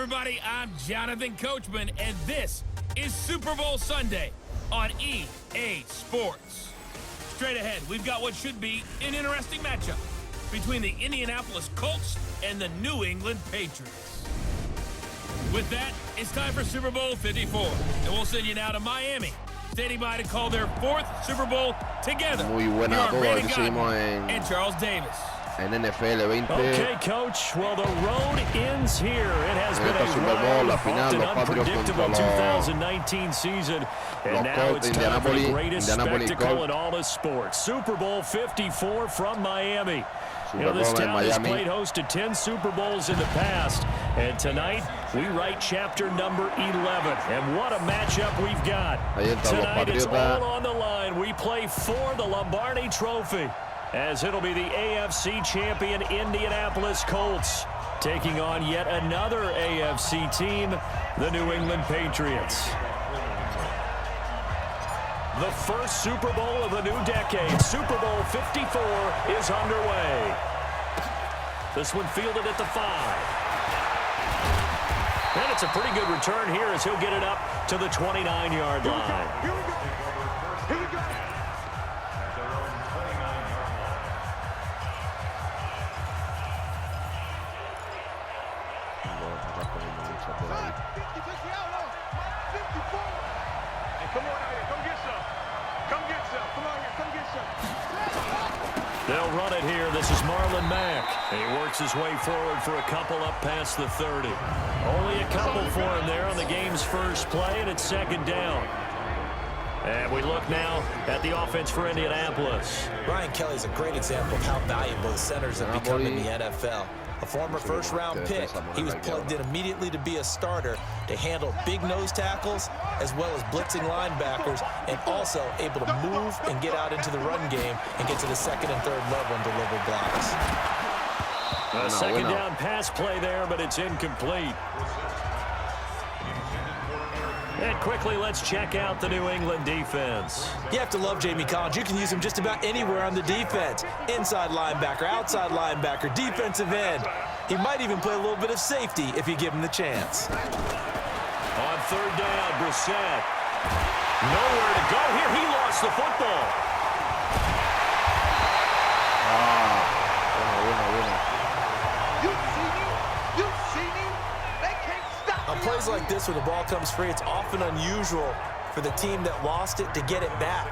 everybody. I'm Jonathan Coachman, and this is Super Bowl Sunday on EA Sports. Straight ahead, we've got what should be an interesting matchup between the Indianapolis Colts and the New England Patriots. With that, it's time for Super Bowl 54, and we'll send you now to Miami, standing by to call their fourth Super Bowl together. Muy buena toda que seguimos and Charles Davis. En NFL 20. Okay, Coach. Well, the road ends here. It has been a wild, often unpredictable 2019 season, and now it's time for the greatest spectacle in all of sports. Super Bowl 54 from Miami. You know, this town has played host to 10 Super Bowls in the past, and tonight we write chapter number 11. And what a matchup we've got. Tonight it's all on the line. We play for the Lombardi Trophy, as it'll be the AFC champion Indianapolis Colts taking on yet another AFC team, the New England Patriots. The first Super Bowl of the new decade, Super Bowl 54, is underway. This one fielded at the 5. And it's a pretty good return here as he'll get it up to the 29-yard line. Here we go. Here we go. They'll run it here. This is Marlon Mack. And he works his way forward for a couple up past the 30. Only a couple for him there on the game's first play, and it's second down. And we look now at the offense for Indianapolis. Brian Kelly's a great example of how valuable the centers have become in the NFL. A former first-round pick, he was plugged in immediately to be a starter to handle big nose tackles as well as blitzing linebackers, and also able to move and get out into the run game and get to the second and third level and deliver blocks. A second down pass play there, but it's incomplete. And quickly, let's check out the New England defense. You have to love Jamie Collins. You can use him just about anywhere on the defense. Inside linebacker, outside linebacker, defensive end. He might even play a little bit of safety if you give him the chance. On third down, Brissett. Nowhere to go here. He lost the football. On plays like this where the ball comes free, it's often unusual for the team that lost it to get it back,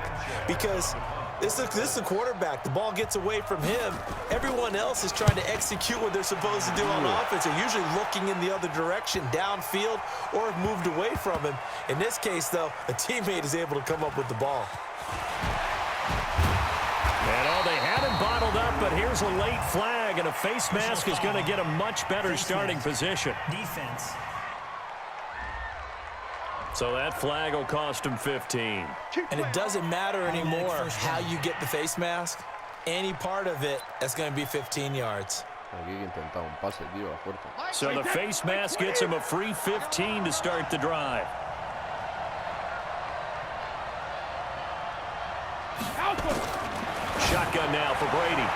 because this is the quarterback. The ball gets away from him. Everyone else is trying to execute what they're supposed to do on offense. They're usually looking in the other direction, downfield, or have moved away from him. In this case, though, a teammate is able to come up with the ball. And they had him bottled up, but here's a late flag, and a face mask is going to get a much better starting position. Defense. So that flag will cost him 15. And it doesn't matter anymore how you get the face mask. Any part of it, that's going to be 15 yards. So the face mask gets him a free 15 to start the drive. Shotgun now for Brady.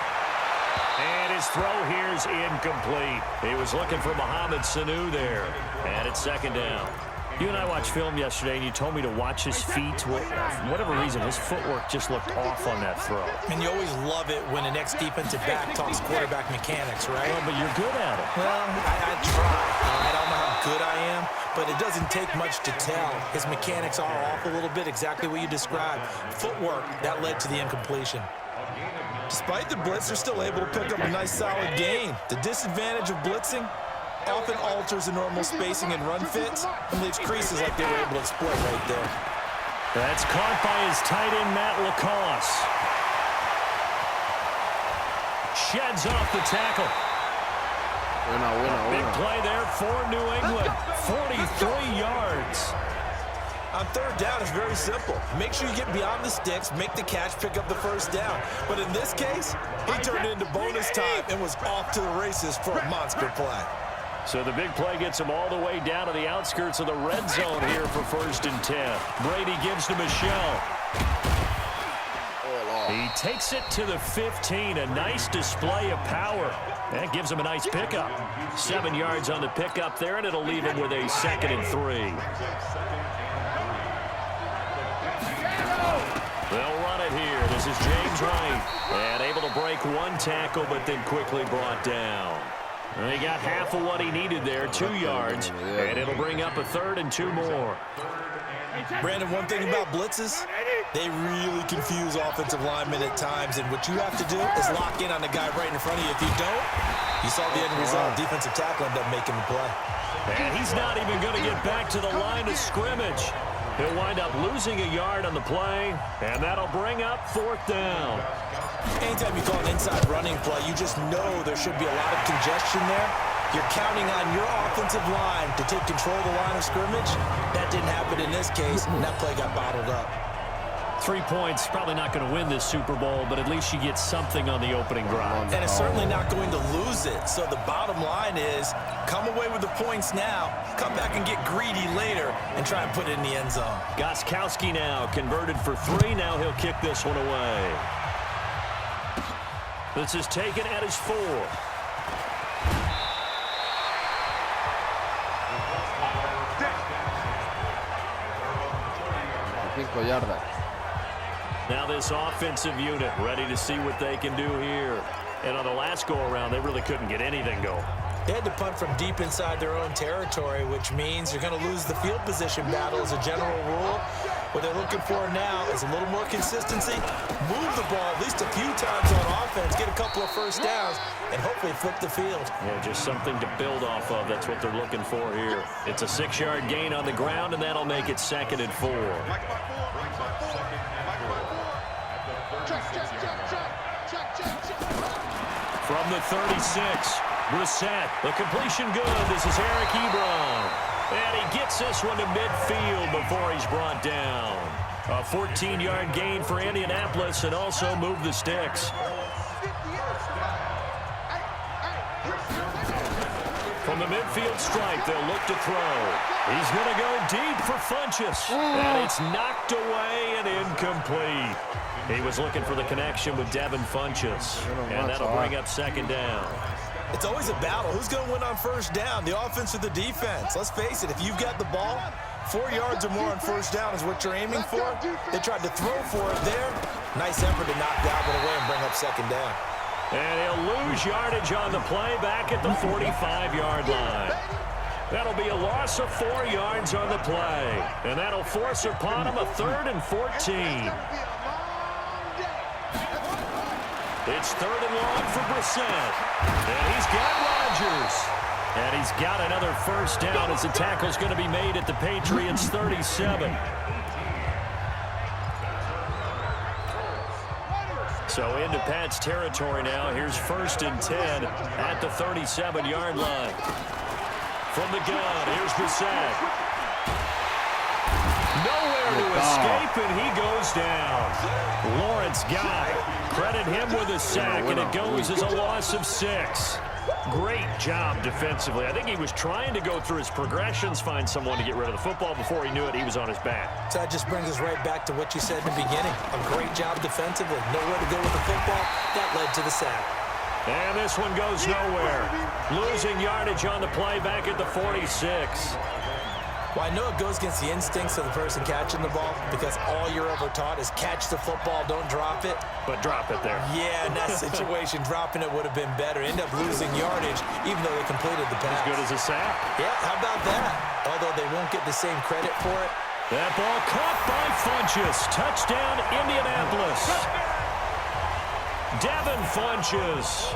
And his throw here is incomplete. He was looking for Mohamed Sanu there. And it's second down. You and I watched film yesterday, and you told me to watch his feet. For whatever reason, his footwork just looked off on that throw. And you always love it when an ex-defensive back talks quarterback mechanics, right? Well, but you're good at it. Well, I try. I don't know how good I am, but it doesn't take much to tell. His mechanics are off a little bit, exactly what you described. Footwork, that led to the incompletion. Despite the blitz, they're still able to pick up a nice, solid gain. The disadvantage of blitzing often alters the normal spacing and run fits and leaves creases like they were able to exploit right there. That's caught by his tight end, Matt Lacoste. Sheds off the tackle. Big play there for New England. 43 yards. On third down, it's very simple. Make sure you get beyond the sticks, make the catch, pick up the first down. But in this case, he turned it into bonus time and was off to the races for a monster play. So the big play gets him all the way down to the outskirts of the red zone here for 1st and 10. Brady gives to Michel. He takes it to the 15. A nice display of power. That gives him a nice pickup. 7 yards on the pickup there, and it'll leave him with a 2nd and 3. They'll run it here. This is James White. And able to break 1 tackle, but then quickly brought down. And he got half of what he needed there, 2 yards. And it'll bring up a 3rd and 2 more. Brandon, one thing about blitzes, they really confuse offensive linemen at times, and what you have to do is lock in on the guy right in front of you. If you don't, you saw the end result. Defensive tackle ended up making the play. And he's not even going to get back to the line of scrimmage. He'll wind up losing a yard on the play, and that'll bring up 4th down. Anytime you call an inside running play, you just know there should be a lot of congestion there. You're counting on your offensive line to take control of the line of scrimmage. That didn't happen in this case, and that play got bottled up. 3 points, probably not going to win this Super Bowl, but at least you get something on the opening drive. And it's certainly not going to lose it. So the bottom line is, come away with the points now, come back and get greedy later, and try and put it in the end zone. Gostkowski now converted for 3. Now he'll kick this one away. This is taken at his 4. 5 yardas. Now this offensive unit ready to see what they can do here. And on the last go-around, they really couldn't get anything going. They had to punt from deep inside their own territory, which means you're going to lose the field position battle as a general rule. What they're looking for now is a little more consistency, move the ball at least a few times on offense, get a couple of first downs, and hopefully flip the field. Yeah, just something to build off of. That's what they're looking for here. It's a 6-yard gain on the ground, and that'll make it 2nd and 4. From the 36, Brissett, the completion good. This is Eric Ebron. And he gets this one to midfield before he's brought down. A 14-yard gain for Indianapolis and also move the sticks. From the midfield stripe, they'll look to throw. He's going to go deep for Funchess. And it's knocked away and incomplete. He was looking for the connection with Devin Funchess. And that'll bring up 2nd down. It's always a battle. Who's going to win on first down, the offense or the defense? Let's face it, if you've got the ball, 4 yards or more on first down is what you're aiming for. They tried to throw for it there. Nice effort to knock that one away and bring up 2nd down. And he'll lose yardage on the play back at the 45-yard line. That'll be a loss of 4 yards on the play. And that'll force upon him a 3rd and 14. It's 3rd and long for Brissett. And he's got Rodgers. And he's got another first down as the tackle's going to be made at the Patriots 37. So into Pat's territory now. Here's 1st and 10 at the 37-yard line. From the gun, here's Brissett. Nowhere to escape, and he goes down. Lawrence Guy, credit him with a sack, and it goes as a loss of 6. Great job defensively. I think he was trying to go through his progressions, find someone to get rid of the football. Before he knew it, he was on his back. So that just brings us right back to what you said in the beginning. A great job defensively. Nowhere to go with the football. That led to the sack. And this one goes nowhere. Losing yardage on the play back at the 46. Well, I know it goes against the instincts of the person catching the ball because all you're ever taught is catch the football, don't drop it. But drop it there. Yeah, in that situation, dropping it would have been better. End up losing yardage, even though they completed the pass. As good as a sack. Yeah, how about that? Although they won't get the same credit for it. That ball caught by Funchess. Touchdown, Indianapolis. Devin Funchess,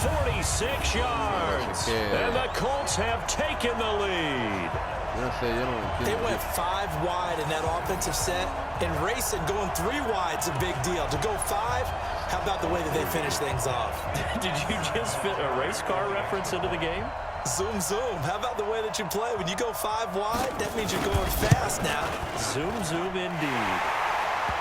46 yards. And the Colts have taken the lead. They went 5 wide in that offensive set, and racing going 3 wide's a big deal. To go 5, how about the way that they finish things off? Did you just fit a race car reference into the game? Zoom, zoom. How about the way that you play? When you go 5 wide, that means you're going fast now. Zoom, zoom indeed.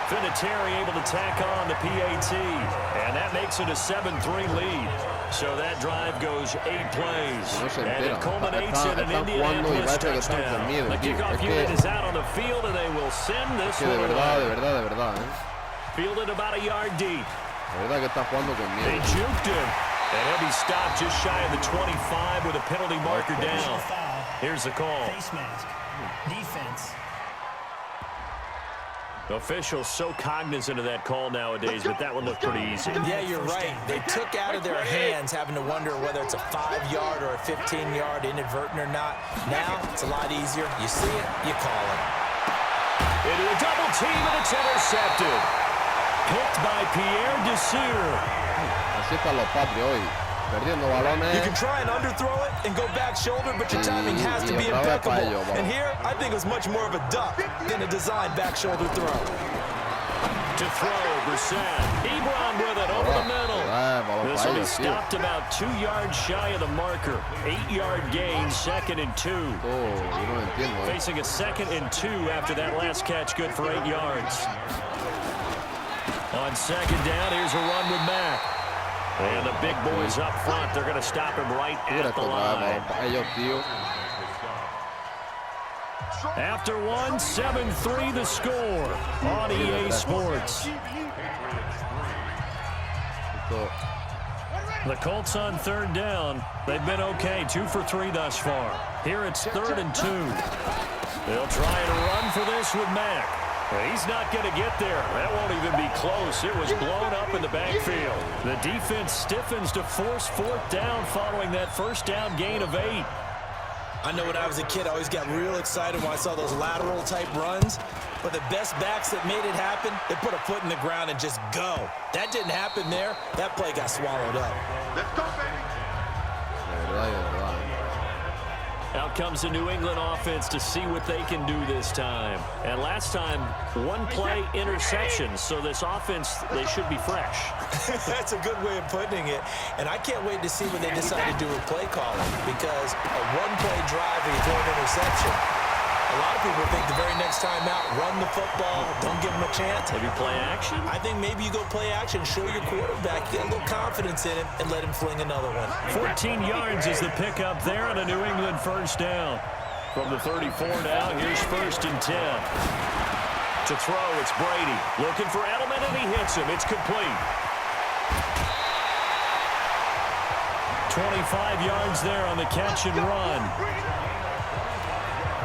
Vinatieri able to tack on the PAT, and that makes it a 7-3 lead. So that drive goes 8 plays, and it culminates in an Indianapolis touchdown. The kickoff unit is out on the field, and they will send this one away. fielded about a yard deep. La verdad que está jugando con They miedo. juked him. And he'll be stopped just shy of the 25 with a penalty marker down. Here's the call. Face mask. Defense. Officials so cognizant of that call nowadays, but that one looked pretty easy. Yeah, you're right. They took out of their hands having to wonder whether it's a 5-yard or a 15-yard inadvertent or not. Now, it's a lot easier. You see it, you call it. Into a double team, and it's intercepted. Picked by Pierre Desir. Así están los Patriots hoy. Perdiendo balones. You can try and underthrow it and go back shoulder, but your timing has to be impeccable. And here, I think it was much more of a duck than a designed back shoulder throw. To throw, Brissett. Ebron with it over the middle. This will be stopped about 2 yards shy of the marker. 8-yard gain, 2nd and 2. Facing a 2nd and 2 after that last catch, good for 8 yards. On 2nd down, here's a run with Mack. And the big boys up front, they're going to stop him right at the line. After one, 7-3 the score on EA Sports. The Colts on 3rd down. They've been okay, 2 for 3 thus far. Here it's 3rd and 2. They'll try and run for this with Mack. He's not going to get there. That won't even be close. It was blown up in the backfield. The defense stiffens to force 4th down following that 1st down gain of 8. I know when I was a kid, I always got real excited when I saw those lateral-type runs. But the best backs that made it happen, they put a foot in the ground and just go. That didn't happen there. That play got swallowed up. Let's go, baby. Out comes the New England offense to see what they can do this time. And last time, 1 play interception. So this offense, they should be fresh. That's a good way of putting it. And I can't wait to see what they decide to do with play calling. Because a 1-play drive and you throw an interception, a lot of people think the very next time out, run the football, don't give them a chance. Maybe play action? I think maybe you go play action, show your quarterback, get a little confidence in him, and let him fling another one. 14 yards is the pickup there on a New England 1st down. From the 34 now, here's 1st and 10. To throw, it's Brady. Looking for Edelman, and he hits him. It's complete. 25 yards there on the catch and run.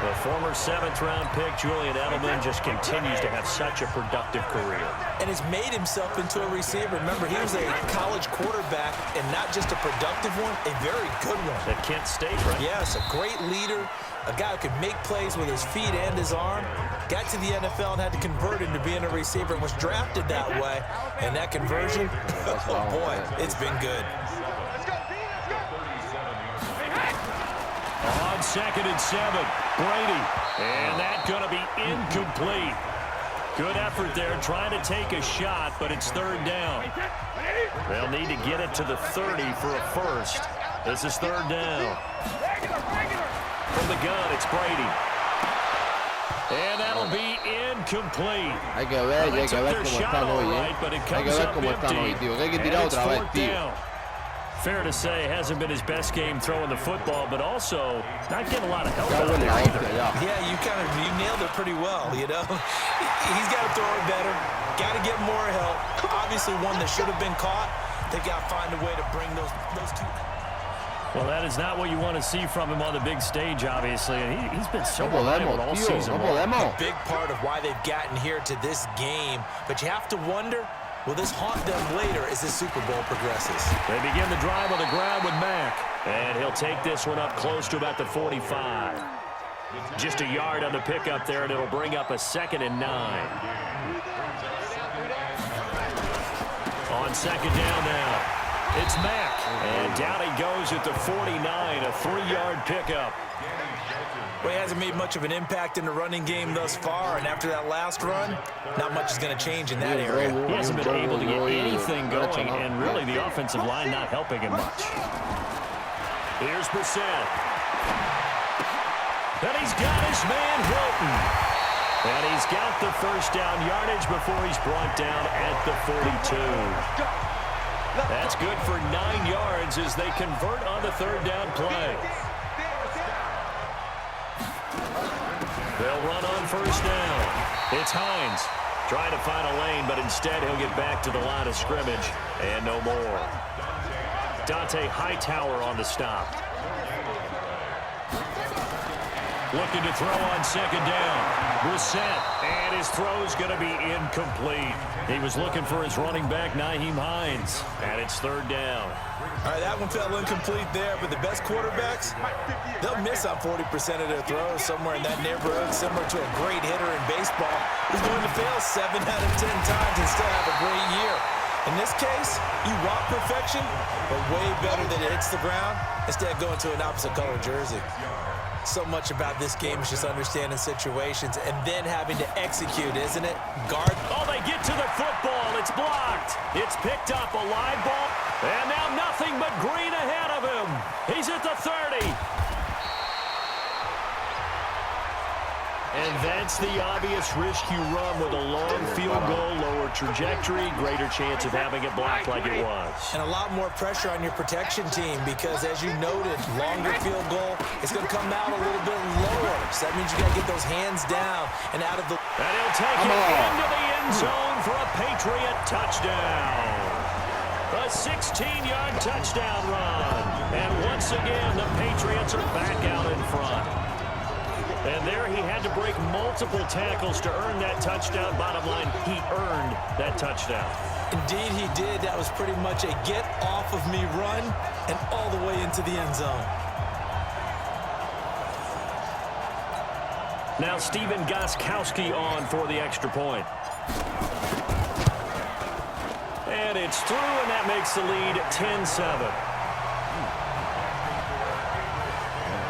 The former 7th-round pick, Julian Edelman, just continues to have such a productive career. And has made himself into a receiver. Remember, he was a college quarterback, and not just a productive one, a very good one. At Kent State, right? Yes, a great leader, a guy who could make plays with his feet and his arm. Got to the NFL and had to convert into being a receiver and was drafted that way. And that conversion, oh boy, it's been good. On 2nd and 7, Brady. And that's going to be incomplete. Good effort there, trying to take a shot, but it's 3rd down. They'll need to get it to the 30 for a first. This is 3rd down. From the gun, it's Brady. And that'll be incomplete. Hay que ver cómo están hoy, Hay que ver cómo están hoy, tío. Que hay que tirar otra vez, tío. Fair to say, hasn't been his best game throwing the football, but also not getting a lot of help out there either. Yeah, you nailed it pretty well, you know. He's got to throw it better, got to get more help. Obviously one that should have been caught. They've got to find a way to bring those two. Well, that is not what you want to see from him on the big stage, obviously. And he's been so reliable all season long. A big part of why they've gotten here to this game. But you have to wonder, will this haunt them later as this Super Bowl progresses? They begin the drive on the ground with Mack. And he'll take this one up close to about the 45. Just a yard on the pickup there, and it'll bring up a 2nd and 9. On 2nd down now. It's Mack, and down he goes at the 49, a 3-yard pickup. Well, he hasn't made much of an impact in the running game thus far, and after that last run, not much is going to change in that area. He hasn't been able to get anything going, and really the offensive line not helping him much. Here's Brissett. And he's got his man Hilton. And he's got the 1st down yardage before he's brought down at the 42. That's good for 9 yards as they convert on the 3rd down play. They'll run on 1st down. It's Hines. Trying to find a lane, but instead he'll get back to the line of scrimmage and no more. Dante Hightower on the stop. Looking to throw on second down. Brissett, and his throw's going to be incomplete. He was looking for his running back, Nyheim Hines, and it's third down. All right, that one fell incomplete there, but the best quarterbacks, they'll miss on 40% of their throws, somewhere in that neighborhood, similar to a great hitter in baseball who's going to fail 7 out of 10 times and still have a great year. In this case, you want perfection, but way better that it hits the ground instead of going to an opposite color jersey. So much about this game is just understanding situations and then having to execute, isn't it? Guard. Oh, they get to the football. It's blocked. It's picked up, a live ball. And now nothing but green ahead of him. He's at the 30. And that's the obvious risk you run with a long field goal, lower trajectory, greater chance of having it blocked like it was. And a lot more pressure on your protection team because, as you noted, longer field goal, it's going to come out a little bit lower. So that means you got to get those hands down and out of the... And he'll take it into the end zone for a Patriot touchdown. A 16-yard touchdown run. And once again, the Patriots are back out in front. And there he had to break multiple tackles to earn that touchdown. Bottom line, he earned that touchdown. Indeed he did. That was pretty much a get-off-of-me run and all the way into the end zone. Now Stephen Gostkowski on for the extra point. And it's through, and that makes the lead 10-7.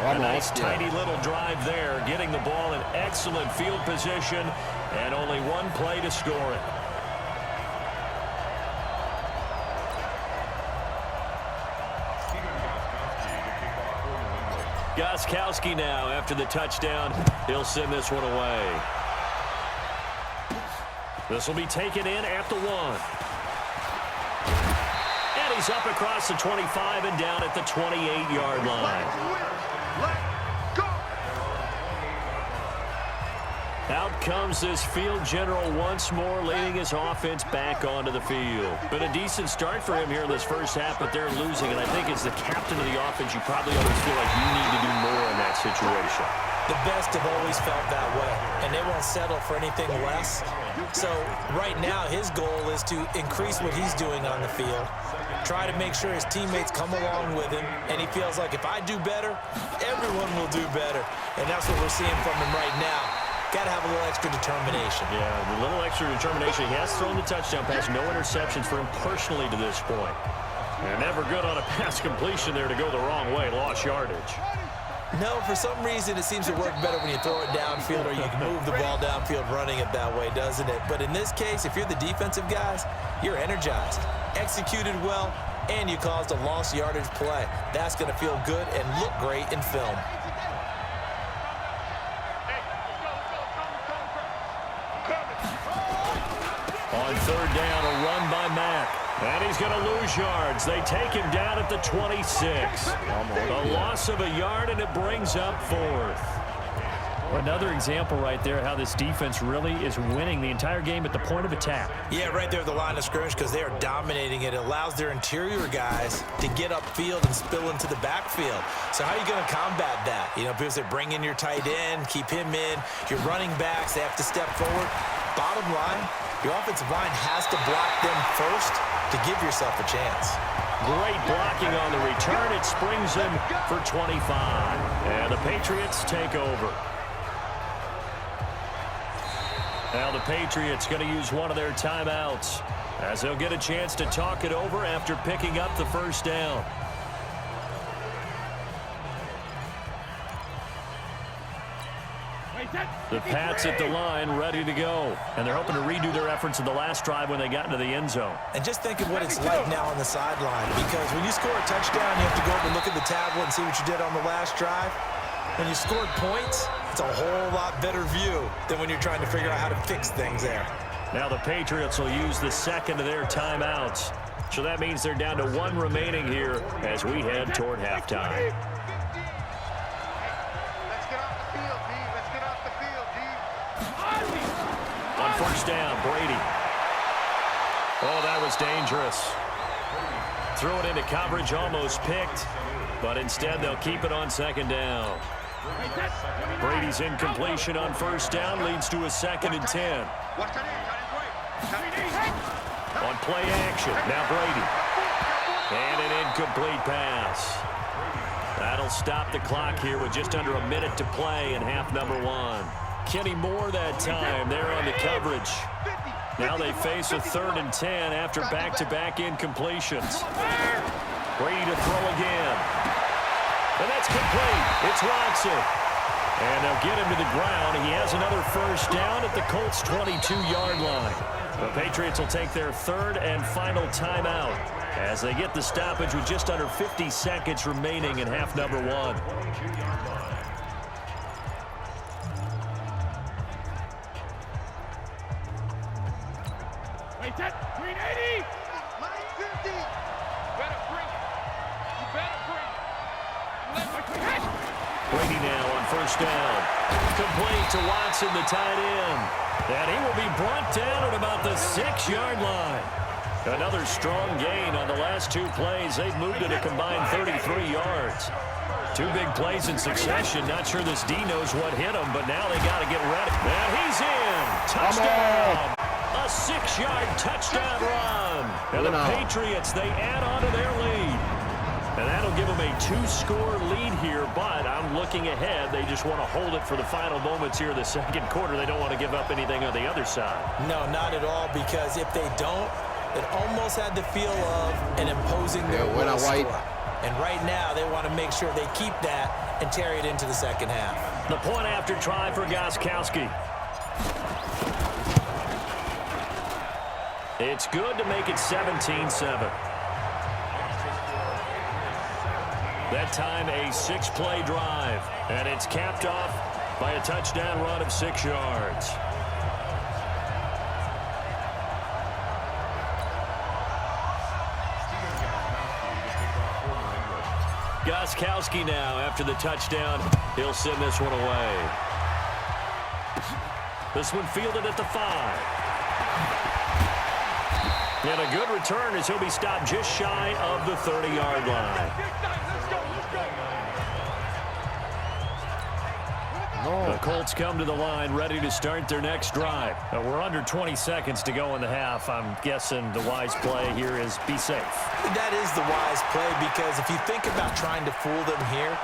A nice, tidy little drive there, getting the ball in excellent field position, and only one play to score it. Gostkowski now, after the touchdown, he'll send this one away. This will be taken in at the 1. And he's up across the 25 and down at the 28-yard line. Out comes this field general once more, leading his offense back onto the field. Been a decent start for him here in this first half, but they're losing, and I think as the captain of the offense, you probably always feel like you need to do more in that situation. The best have always felt that way, and they won't settle for anything less. So right now, his goal is to increase what he's doing on the field, try to make sure his teammates come along with him, and he feels like if I do better, everyone will do better. And that's what we're seeing from him right now. Got to have a little extra determination. Yeah, a little extra determination. He has thrown the touchdown pass, no interceptions for him personally to this point. And never good on a pass completion there to go the wrong way, lost yardage. No, for some reason it seems to work better when you throw it downfield or you can move the ball downfield running it that way, doesn't it? But in this case, if you're the defensive guys, you're energized, executed well, and you caused a lost yardage play. That's going to feel good and look great in film. On third down, a run by Mack. And he's going to lose yards. They take him down at the 26. A loss of a yard, and it brings up fourth. Another example right there how this defense really is winning the entire game at the point of attack. Yeah, right there at the line of scrimmage because they are dominating it. It allows their interior guys to get upfield and spill into the backfield. So how are you going to combat that? You know, because they bring in your tight end, keep him in. Your running backs, they have to step forward. Bottom line, your offensive line has to block them first to give yourself a chance. Great blocking on the return. It springs him for 25. And the Patriots take over. Now the Patriots going to use one of their timeouts as they'll get a chance to talk it over after picking up the first down. The Pats at the line ready to go. And they're hoping to redo their efforts in the last drive when they got into the end zone. And just think of what it's like now on the sideline, because when you score a touchdown, you have to go over and look at the tablet and see what you did on the last drive. When you scored points, it's a whole lot better view than when you're trying to figure out how to fix things there. Now the Patriots will use the second of their timeouts. So that means they're down to one remaining here as we head toward halftime. On first down. Brady. Oh, that was dangerous. Threw it into coverage, almost picked, but instead they'll keep it on second down. Brady's incompletion on first down leads to a 2nd and 10. On play action, now Brady. And an incomplete pass. That'll stop the clock here with just under a minute to play in half number 1. Kenny Moore that time there on the coverage. Now they face a 3rd and 10 after back-to-back incompletions. Brady to throw again. And that's complete. It's Watson. And they'll get him to the ground. He has another first down at the Colts' 22-yard line. The Patriots will take their 3rd and final timeout as they get the stoppage with just under 50 seconds remaining in half number 1. Wait, that 380. 50. Better bring it. You better bring it. Brady now on first down. Complete to Watson, the tight end. And he will be brought down at about the 6-yard line. Another strong gain on the last 2 plays. They've moved it a combined 33 yards. 2 big plays in succession. Not sure this D knows what hit him, but now they got to get ready. And he's in. Touchdown. A 6-yard touchdown run. And the Patriots, they add on to their lead. And that'll give them a 2-score lead here, but I'm looking ahead. They just want to hold it for the final moments here in the second quarter. They don't want to give up anything on the other side. No, not at all, because if they don't, it almost had the feel of an imposing their will score. And right now, they want to make sure they keep that and carry it into the second half. The point after try for Gostkowski. It's good to make it 17-7. That time a 6-play drive, and it's capped off by a touchdown run of 6 yards. Gostkowski now after the touchdown. He'll send this one away. This one fielded at the 5. And a good return as he'll be stopped just shy of the 30-yard line. The Colts come to the line ready to start their next drive. We're under 20 seconds to go in the half. I'm guessing the wise play here is be safe. That is the wise play, because if you think about trying to fool them here,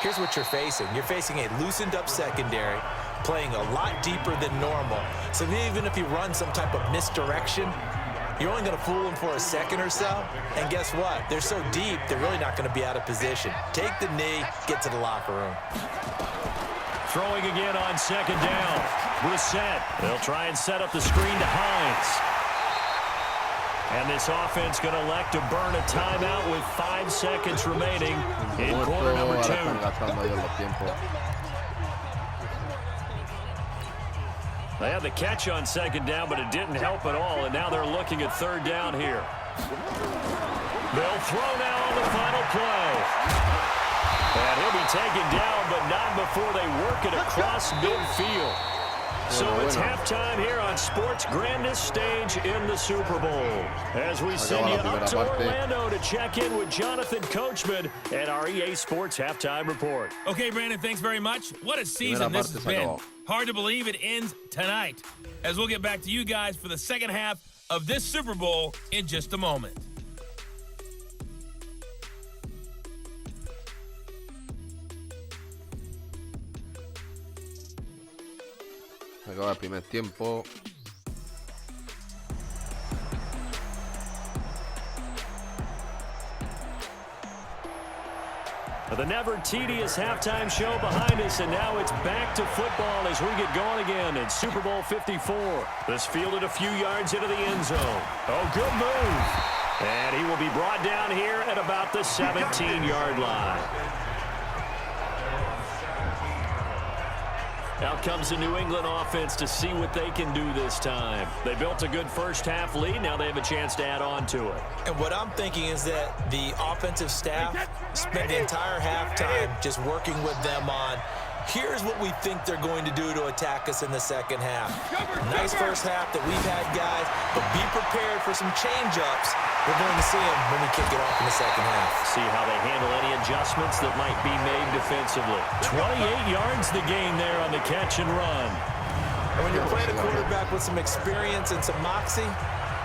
here's what you're facing. You're facing a loosened up secondary, playing a lot deeper than normal. So even if you run some type of misdirection, you're only going to fool them for a second or so. And guess what? They're so deep, they're really not going to be out of position. Take the knee, get to the locker room. Throwing again on second down. Brissett. They'll try and set up the screen to Hines. And this offense going to elect to burn a timeout with 5 seconds remaining in quarter number 2. They had the catch on second down, but it didn't help at all, and now they're looking at third down here. They'll throw now on the final play. And he'll be taken down, but not before they work it across midfield. So it's halftime here on sports' grandest stage in the Super Bowl. As we send you up to Orlando to check in with Jonathan Coachman at our EA Sports Halftime Report. Okay, Brandon, thanks very much. What a season this has been. Hard to believe it ends tonight, as we'll get back to you guys for the second half of this Super Bowl in just a moment. Acaba el primer tiempo. The never tedious halftime show behind us, and now it's back to football as we get going again in Super Bowl 54. This fielded a few yards into the end zone. Oh, good move. And he will be brought down here at about the 17-yard line. Out comes the New England offense to see what they can do this time. They built a good first-half lead. Now they have a chance to add on to it. And what I'm thinking is that the offensive staff spent the entire halftime just working with them on Here's what we think they're going to do to attack us in the second half. Nice first half that we've had, guys, but be prepared for some change-ups. We're going to see them when we kick it off in the second half. See how they handle any adjustments that might be made defensively. 28 yards the gain there on the catch and run. And when you're playing a quarterback with some experience and some moxie,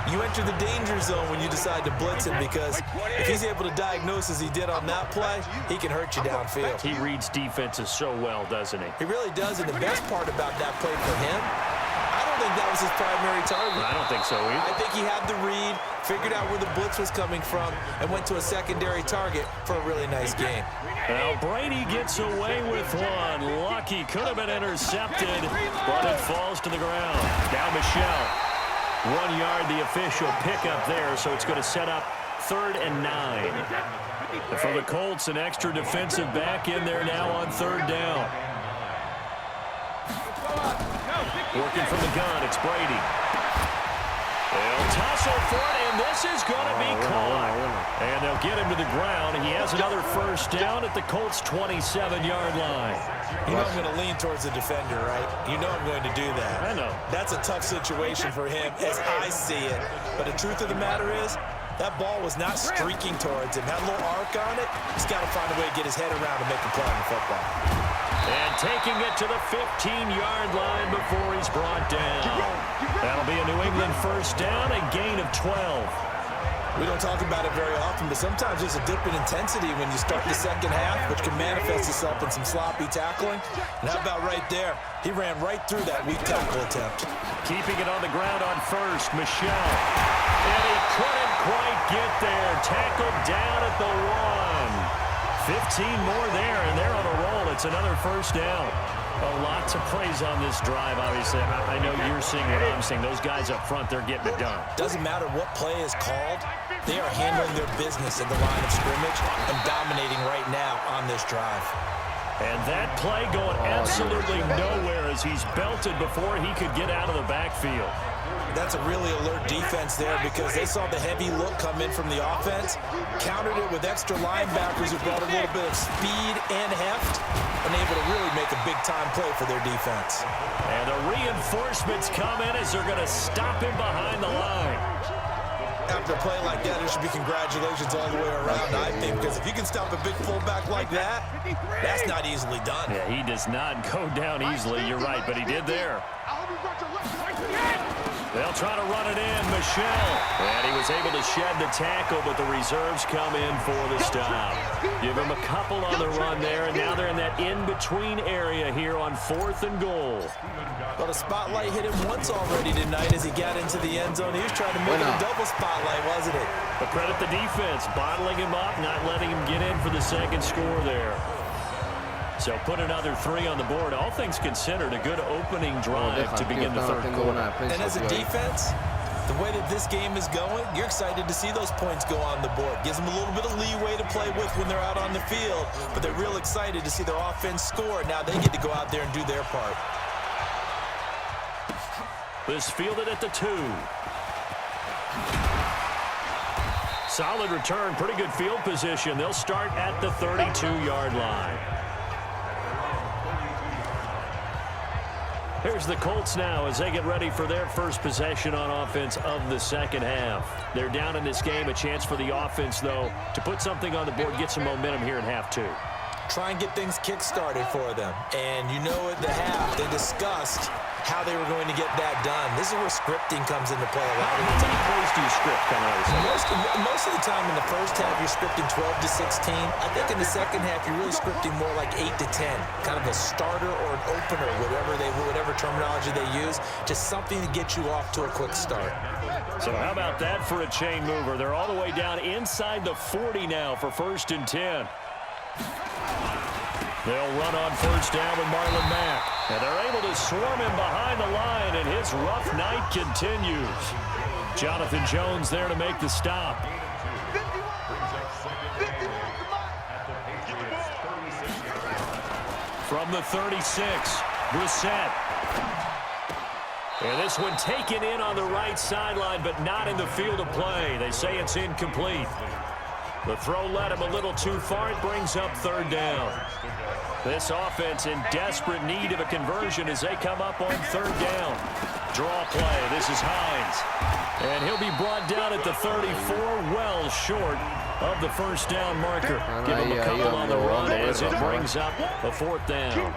you enter the danger zone when you decide to blitz him, because if he's able to diagnose as he did on that play, he can hurt you downfield. He reads defenses so well, doesn't he? He really does, and the best part about that play for him, I don't think that was his primary target. I don't think so either. I think he had the read, figured out where the blitz was coming from, and went to a secondary target for a really nice game. Now Brady gets away with one. Lucky, could have been intercepted, but it falls to the ground. Now Michelle. 1 yard, the official pickup there, so it's going to set up 3rd and 9. For the Colts, an extra defensive back in there now on 3rd down. Working from the gun, it's Brady. They'll tussle for it, and this is going to be caught. And they'll get him to the ground. He has another first down at the Colts' 27-yard line. You know I'm going to lean towards the defender, right? You know I'm going to do that. I know. That's a tough situation for him as I see it. But the truth of the matter is, that ball was not streaking towards him. That little arc on it, he's got to find a way to get his head around and make a play on the football. And taking it to the 15-yard line before he's brought down. That'll be a New England first down, a gain of 12. We don't talk about it very often, but sometimes there's a dip in intensity when you start the second half, which can manifest itself in some sloppy tackling. And how about right there? He ran right through that weak tackle attempt. Keeping it on the ground on first, Michelle. And he couldn't quite get there. Tackled down at the 1. 15 more there, and they're on a roll. It's another first down. Lots of praise on this drive, obviously. I know you're seeing what I'm seeing. Those guys up front, they're getting it done. Doesn't matter what play is called. They are handling their business at the line of scrimmage and dominating right now on this drive. And that play going absolutely nowhere as he's belted before he could get out of the backfield. That's a really alert defense there, because they saw the heavy look come in from the offense, countered it with extra linebackers who brought a little bit of speed and heft, and able to really make a big-time play for their defense. And the reinforcements come in as they're going to stop him behind the line. After a play like that, there should be congratulations all the way around, I think, because if you can stop a big fullback like that, that's not easily done. Yeah, he does not go down easily. You're right, but he did there. They'll try to run it in, Michelle. And he was able to shed the tackle, but the reserves come in for the stop. Give him a couple on the run there, and now they're in that in-between area here on 4th and goal. But a spotlight hit him once already tonight as he got into the end zone. He was trying to make it a double spotlight, wasn't it? But credit the defense, bottling him up, not letting him get in for the second score there. So put another 3 on the board. All things considered, a good opening drive to begin the third quarter. And as a defense, the way that this game is going, you're excited to see those points go on the board. Gives them a little bit of leeway to play with when they're out on the field, but they're real excited to see their offense score. Now they get to go out there and do their part. This fielded at the 2. Solid return, pretty good field position. They'll start at the 32-yard line. Here's the Colts now as they get ready for their first possession on offense of the second half. They're down in this game. A chance for the offense, though, to put something on the board, get some momentum here in half 2. Try and get things kick-started for them. And you know at the half, they discussed how they were going to get that done. This is where scripting comes into play a lot of the time. How many plays do you script coming out of Most of the time in the first half, you're scripting 12 to 16. I think in the second half, you're really scripting more like 8 to 10. Kind of a starter or an opener, whatever terminology they use. Just something to get you off to a quick start. So how about that for a chain mover? They're all the way down inside the 40 now for 1st and 10. They'll run on first down with Marlon Mack. And they're able to swarm him behind the line, and his rough night continues. Jonathan Jones there to make the stop. From the 36, Brissett. And this one taken in on the right sideline, but not in the field of play. They say it's incomplete. The throw led him a little too far. It brings up 3rd down. This offense in desperate need of a conversion as they come up on 3rd down. Draw play. This is Hines. And he'll be brought down at the 34, well short of the 1st down marker. Give him a couple on the run as it brings up a 4th down.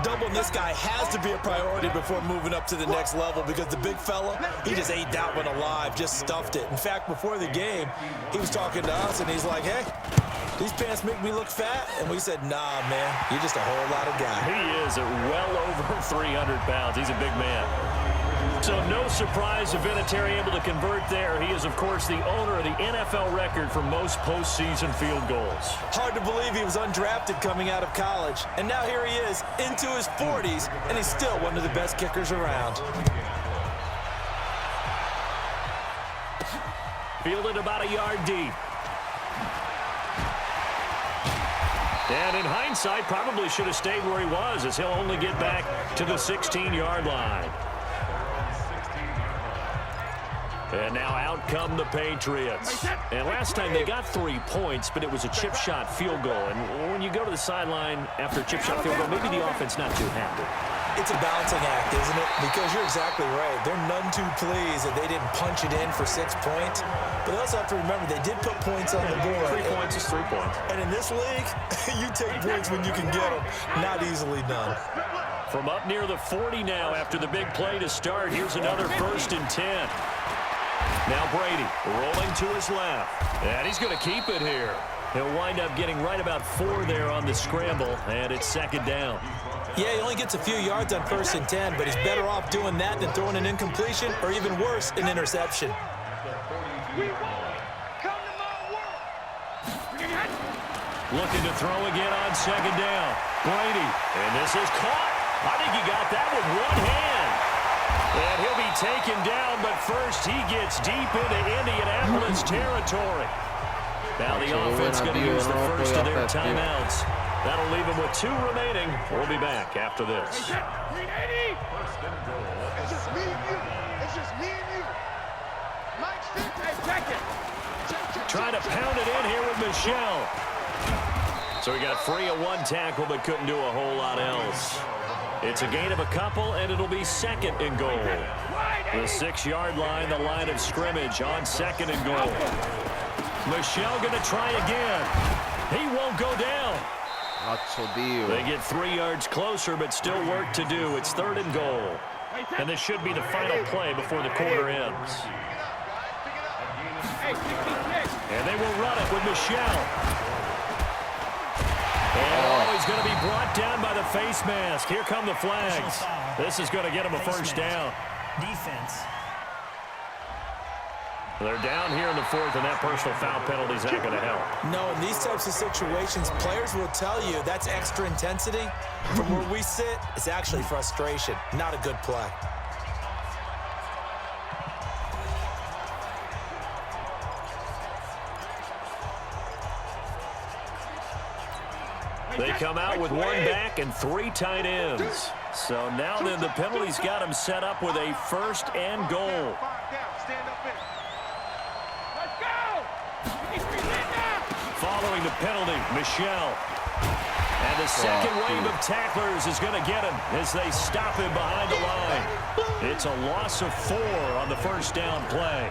Doubling this guy has to be a priority before moving up to the next level because the big fella, he just ate that one alive, just stuffed it. In fact, before the game, he was talking to us, and he's like, hey, these pants make me look fat. And we said, nah, man, you're just a whole lot of guy. He is at well over 300 pounds. He's a big man. So no surprise if Vinatieri able to convert there. He is, of course, the owner of the NFL record for most postseason field goals. Hard to believe he was undrafted coming out of college. And now here he is into his 40s, and he's still one of the best kickers around. Fielded about a yard deep. And in hindsight, probably should have stayed where he was as he'll only get back to the 16-yard line. And now out come the Patriots. And last time they got 3 points, but it was a chip shot field goal. And when you go to the sideline after a chip shot field goal, maybe the offense not too happy. It's a balancing act, isn't it? Because you're exactly right. They're none too pleased that they didn't punch it in for 6 points. But they also have to remember they did put points on the board. 3 points is 3 points. And in this league, you take points when you can get them. Not easily done. From up near the 40 now after the big play to start, here's another 1st and 10. Now Brady rolling to his left. And he's going to keep it here. He'll wind up getting right about 4 there on the scramble, and it's 2nd down. Yeah, he only gets a few yards on 1st and 10, but he's better off doing that than throwing an incompletion or even worse, an interception. Looking to throw again on 2nd down. Brady, and this is caught. I think he got that with one hand. And he'll be taken down, but first he gets deep into Indianapolis territory. Now the offense going to use the first of their timeouts. That'll leave him with 2 remaining. We'll be back after this. It's just me and you. It's just me and you. Mike, check it. Trying to pound it in here with Michelle. So he got free of 1 tackle, but couldn't do a whole lot else. It's a gain of a couple, and it'll be 2nd and goal. The 6-yard line, the line of scrimmage on 2nd and goal. Michelle going to try again. He won't go down. They get 3 yards closer, but still work to do. It's 3rd and goal. And this should be the final play before the quarter ends. And they will run it with Michelle. And he's going to be brought down by the face mask. Here come the flags. This is going to get him a 1st down. Defense. They're down here in the 4th, and that personal foul penalty is not going to help. No, in these types of situations, players will tell you that's extra intensity. From where we sit, it's actually frustration, not a good play. They come out with 1 back and 3 tight ends. So now then the penalty's got him set up with a 1st and goal. Following the penalty, Michelle. And the second wave of tacklers is going to get him as they stop him behind the line. It's a loss of 4 on the 1st down play.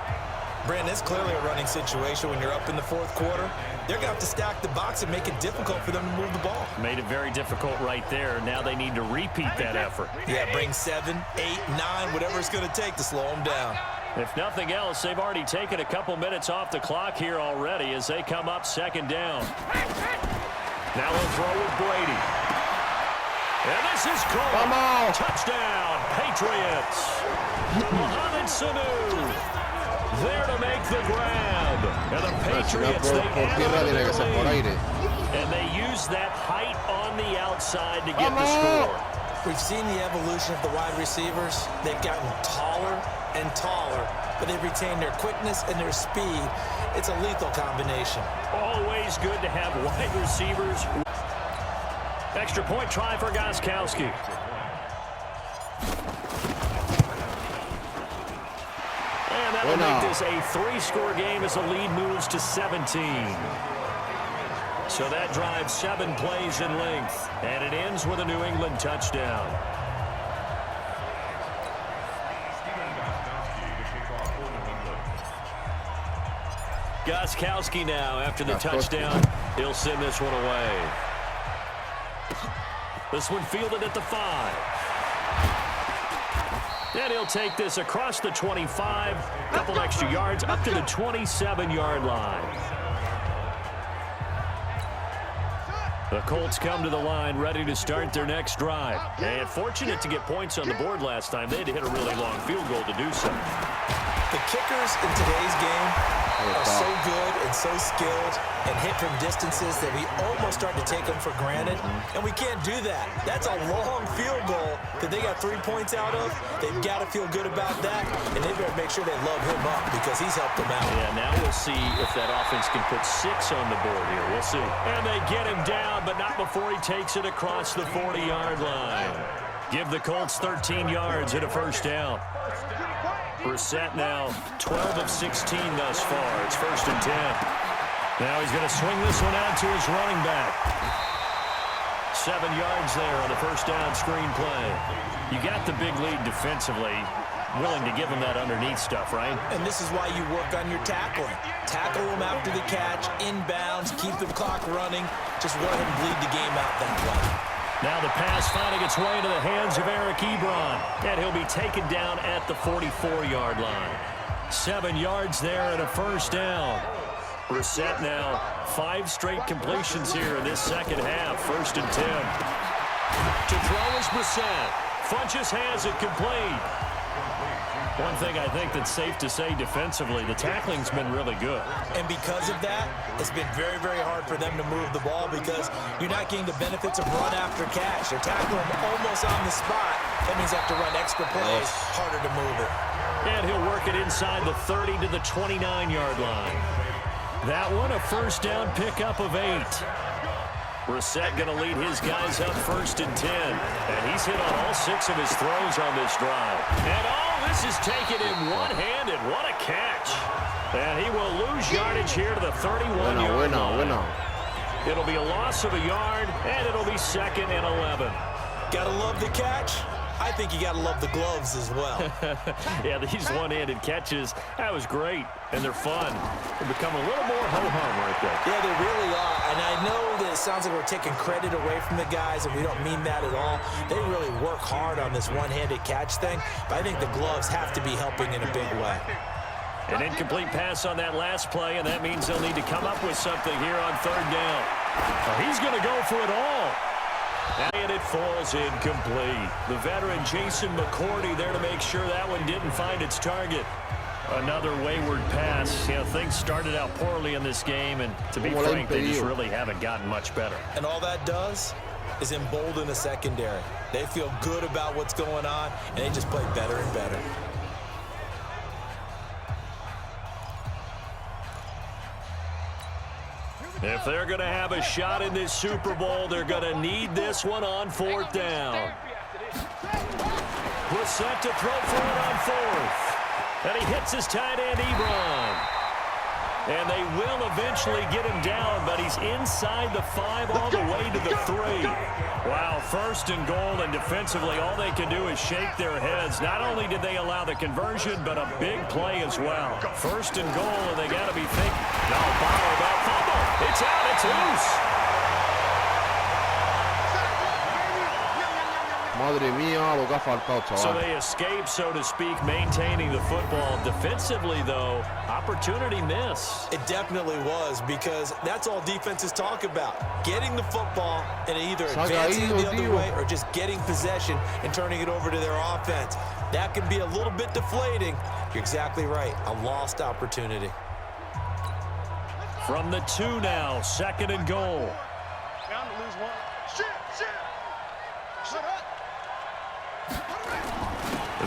Brandon, it's clearly a running situation when you're up in the 4th quarter. They're going to have to stack the box and make it difficult for them to move the ball. Made it very difficult right there. Now they need to repeat that effort. Yeah, bring 7, 8, 9, whatever it's going to take to slow them down. If nothing else, they've already taken a couple minutes off the clock here already as they come up 2nd down. Now he'll throw with Brady. And this is caught. Touchdown, Patriots. Mohamed Sanu there to make the grab. And the Patriots, they add on their lead. And they use that height on the outside to get the score. We've seen the evolution of the wide receivers. They've gotten taller and taller, but they've retained their quickness and their speed. It's a lethal combination. Always good to have wide receivers. Extra point try for Gostkowski. And that'll make this a 3-score game as the lead moves to 17. So that drives 7 plays in length, and it ends with a New England touchdown. Gostkowski now after the touchdown. He'll send this one away. This one fielded at the 5. And he'll take this across the 25, a couple extra yards, up to the 27-yard line. The Colts come to the line ready to start their next drive. And fortunate to get points on the board last time. They had to hit a really long field goal to do so. The kickers in today's game are so good and so skilled and hit from distances that we almost start to take them for granted, and we can't do that. That's a long field goal that they got 3 points out of. They've got to feel good about that, and they better make sure they load him up because he's helped them out. Yeah, now we'll see if that offense can put 6 on the board here. We'll see. And they get him down, but not before he takes it across the 40-yard line. Give the Colts 13 yards and a first down. Brissett now 12 of 16 thus far. It's 1st and 10. Now he's going to swing this one out to his running back. 7 yards there on the first down screen play. You got the big lead defensively. Willing to give him that underneath stuff, right? And this is why you work on your tackling. Tackle them after the catch, inbounds, keep the clock running. Just go ahead and bleed the game out that way. Now the pass finding its way into the hands of Eric Ebron. And he'll be taken down at the 44-yard line. 7 yards there and a first down. Brissett now 5 straight completions here in this second half. 1st and 10. To throw is Brissett. Funches has it complete. One thing I think that's safe to say defensively, the tackling's been really good. And because of that, it's been very, very hard for them to move the ball because you're not getting the benefits of run after catch. They're tackling almost on the spot. That means they have to run extra plays, harder to move it. And he'll work it inside the 30 to the 29-yard line. That one a first down pickup of 8. Brissett going to lead his guys up 1st and 10. And he's hit on all 6 of his throws on this drive. And all this is taken in one-handed. What a catch. And he will lose yardage here to the 31-yard line. It'll be a loss of a yard, and it'll be 2nd and 11. Gotta love the catch. I think you gotta love the gloves as well. Yeah, these one-handed catches, that was great, and they're fun. They become a little more ho-hum right there. Yeah, they really are, and I know that it sounds like we're taking credit away from the guys, and we don't mean that at all. They really work hard on this one-handed catch thing, but I think the gloves have to be helping in a big way. An incomplete pass on that last play, and that means they'll need to come up with something here on 3rd down. He's going to go for it all. And it falls incomplete. The veteran Jason McCourty there to make sure that one didn't find its target. Another wayward pass. You know, things started out poorly in this game, and to be frank, they just really haven't gotten much better. And all that does is embolden the secondary. They feel good about what's going on, and they just play better and better. If they're going to have a shot in this Super Bowl, they're going to need this one on 4th down. Brissett to throw for it on 4th. And he hits his tight end, Ebron. And they will eventually get him down, but he's inside the 5 all the way to the 3. Wow, 1st and goal, and defensively all they can do is shake their heads. Not only did they allow the conversion, but a big play as well. 1st and goal, and they got to be thinking, no, Bauer, that fumble. It's out, it's loose. Madre mía, lo que ha faltado, chaval. So they escape, so to speak, maintaining the football. Defensively, though, opportunity miss. It definitely was, because that's all defenses talk about. Getting the football and either advancing it the other way or just getting possession and turning it over to their offense. That can be a little bit deflating. You're exactly right. A lost opportunity. From the 2 now, 2nd and goal. Bound to lose one. Shit. Shut up.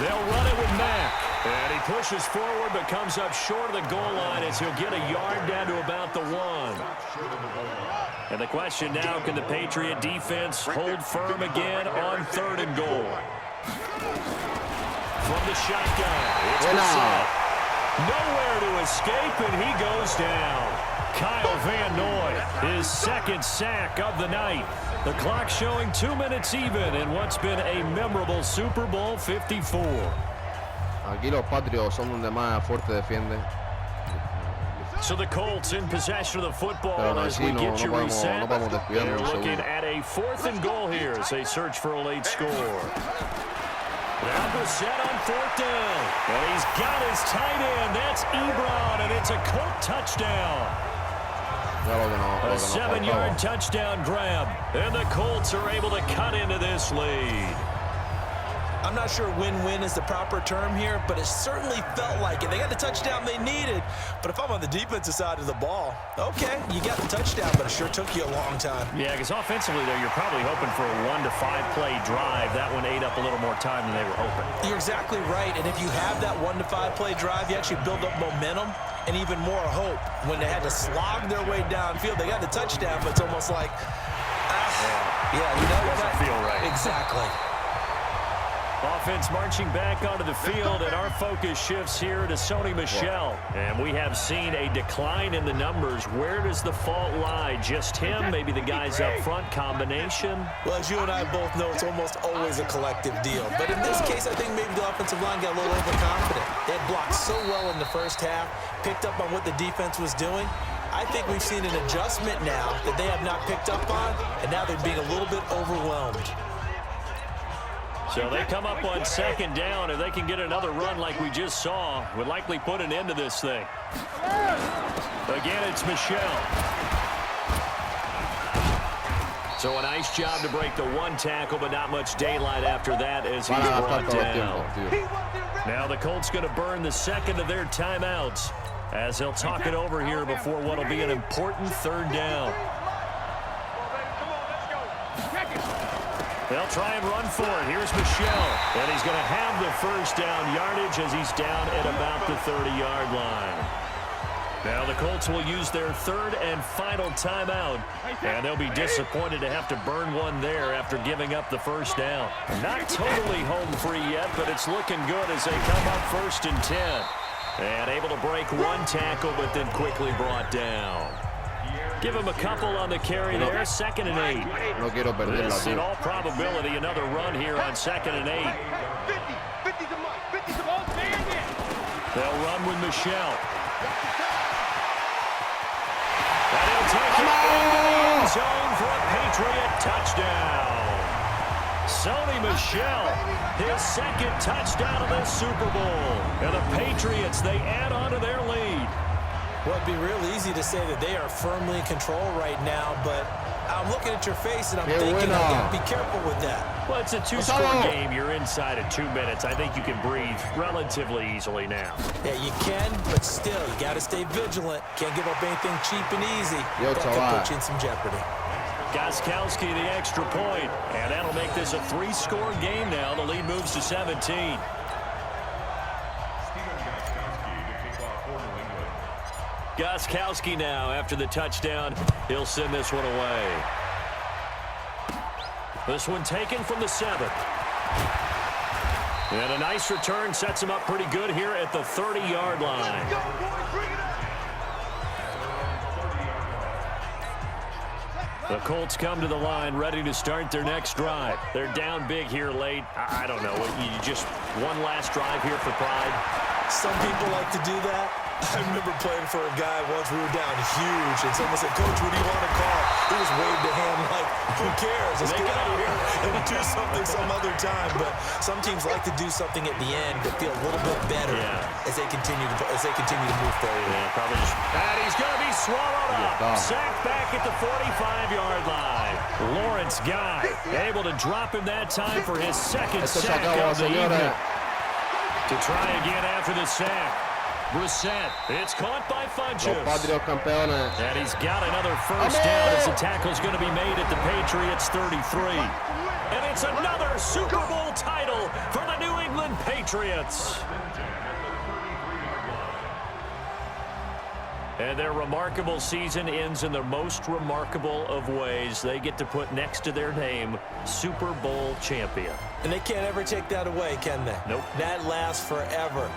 They'll run it with Mack. And he pushes forward but comes up short of the goal line as he'll get a yard down to about the 1. And the question now, can the Patriot defense hold firm again on 3rd and goal? From the shotgun, it's Brissett. Nowhere to escape, and he goes down. Kyle Van Noy, his second sack of the night. The clock showing 2 minutes even in what's been a memorable Super Bowl 54. Aquí los Patriots son donde más fuerte defienden. So the Colts in possession of the football as we get you reset. They're looking at a 4th and goal here as they search for a late score. Now Brissett on 4th down. And he's got his tight end. That's Ebron, and it's a Colt touchdown. A 7-yard touchdown grab. And the Colts are able to cut into this lead. I'm not sure win-win is the proper term here, but it certainly felt like it. They got the touchdown they needed, but if I'm on the defensive side of the ball, okay, you got the touchdown, but it sure took you a long time. Yeah, because offensively, though, you're probably hoping for a 1 to 5 play drive. That one ate up a little more time than they were hoping. You're exactly right, and if you have that 1 to 5 play drive, you actually build up momentum and even more hope. When they had to slog their way downfield, they got the touchdown, but it's almost like, yeah, you know, it doesn't feel right. Exactly. Offense marching back onto the field, and our focus shifts here to Sony Michel. And we have seen a decline in the numbers. Where does the fault lie? Just him? Maybe the guys up front? Combination? Well, as you and I both know, it's almost always a collective deal. But in this case, I think maybe the offensive line got a little overconfident. They had blocked so well in the first half, picked up on what the defense was doing. I think we've seen an adjustment now that they have not picked up on, and now they're being a little bit overwhelmed. So they come up on 2nd down. If they can get another run like we just saw, would likely put an end to this thing. Again, it's Michel. So a nice job to break the 1 tackle, but not much daylight after that as he's brought down. Now the Colts going to burn the 2nd of their timeouts as they'll talk it over here before what will be an important 3rd down. They'll try and run for it. Here's Michel. And he's going to have the 1st down yardage as he's down at about the 30-yard line. Now the Colts will use their 3rd and final timeout. And they'll be disappointed to have to burn one there after giving up the 1st down. Not totally home free yet, but it's looking good as they come up 1st and 10. And able to break 1 tackle, but then quickly brought down. Give him a couple on the carry there. 2nd and 8. This, in all probability, another run here on 2nd and 8. They'll run with Michel. And he'll take it into the end zone for a Patriot touchdown. Sony Michel, his 2nd touchdown of the Super Bowl. And the Patriots, they add on to their lead. Well, it'd be real easy to say that they are firmly in control right now, but I'm looking at your face and I'm thinking, I got to be careful with that. Well, it's a 2-score game. You're inside of 2 minutes. I think you can breathe relatively easily now. Yeah, you can, but still, you got to stay vigilant. Can't give up anything cheap and easy. That could put you in some jeopardy. Gostkowski the extra point, and that'll make this a 3-score game now. The lead moves to 17. Gostkowski now after the touchdown. He'll send this one away. This one taken from the 7th. And a nice return sets him up pretty good here at the 30-yard line. The Colts come to the line ready to start their next drive. They're down big here late. I don't know. You just one last drive here for pride. Some people like to do that. I remember playing for a guy once. We were down huge, and someone said, "Coach, what do you want to call?" He just waved a hand like, "Who cares? Let's get out of here and we'll do something some other time." But some teams like to do something at the end to feel a little bit better as they continue to move forward. Yeah, probably just. And he's going to be swallowed up. Sacked back at the 45-yard line. Lawrence Guy able to drop him that time for his 2nd sack of the evening. To try again after the sack. Brissett, it's caught by Funches. And he's got another 1st down as the tackle's going to be made at the Patriots 33. And it's another Super Bowl title for the New England Patriots. And their remarkable season ends in the most remarkable of ways. They get to put next to their name, Super Bowl champion. And they can't ever take that away, can they? Nope. That lasts forever.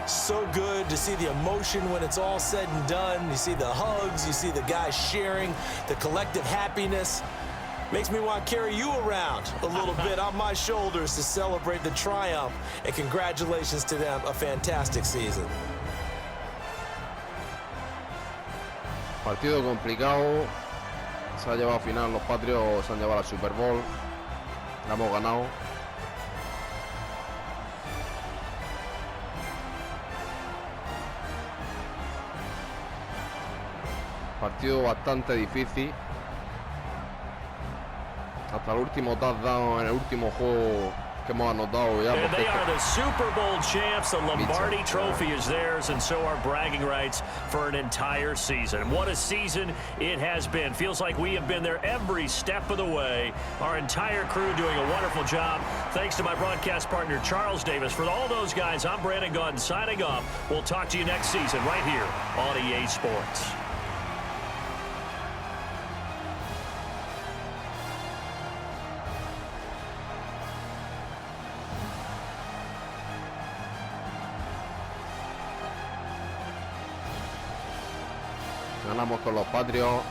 So good to see the emotion when it's all said and done. You see the hugs, you see the guys sharing, the collective happiness. Makes me want to carry you around a little bit on my shoulders to celebrate the triumph. And congratulations to them, a fantastic season. Partido complicado. Se ha llevado a final los Patriots, se han llevado al Super Bowl. La hemos ganado. Partido bastante difícil. Hasta el último touchdown en el último juego que hemos anotado ya. And they are the Super Bowl champs. The Lombardi Trophy is theirs, and so are bragging rights for an entire season. What a season it has been. Feels like we have been there every step of the way. Our entire crew doing a wonderful job. Thanks to my broadcast partner, Charles Davis. For all those guys, I'm Brandon Gaudin signing off. We'll talk to you next season right here on EA Sports. Ganamos con los Patriots.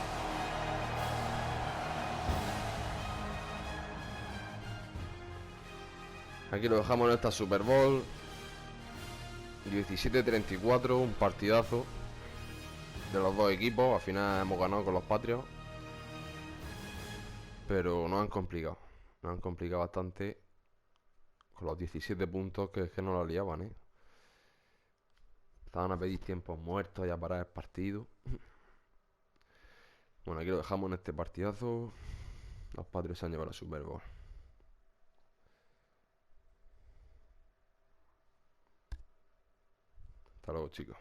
Aquí lo dejamos en esta Super Bowl. 17-34, un partidazo de los dos equipos. Al final hemos ganado con los Patriots, pero nos han complicado. Nos han complicado bastante con los 17 puntos que es que no la liaban, ¿eh? Estaban a pedir tiempos muertos y a parar el partido. Bueno, aquí lo dejamos en este partidazo. Los Patriots se han llevado la Super Bowl. Hasta luego, chicos.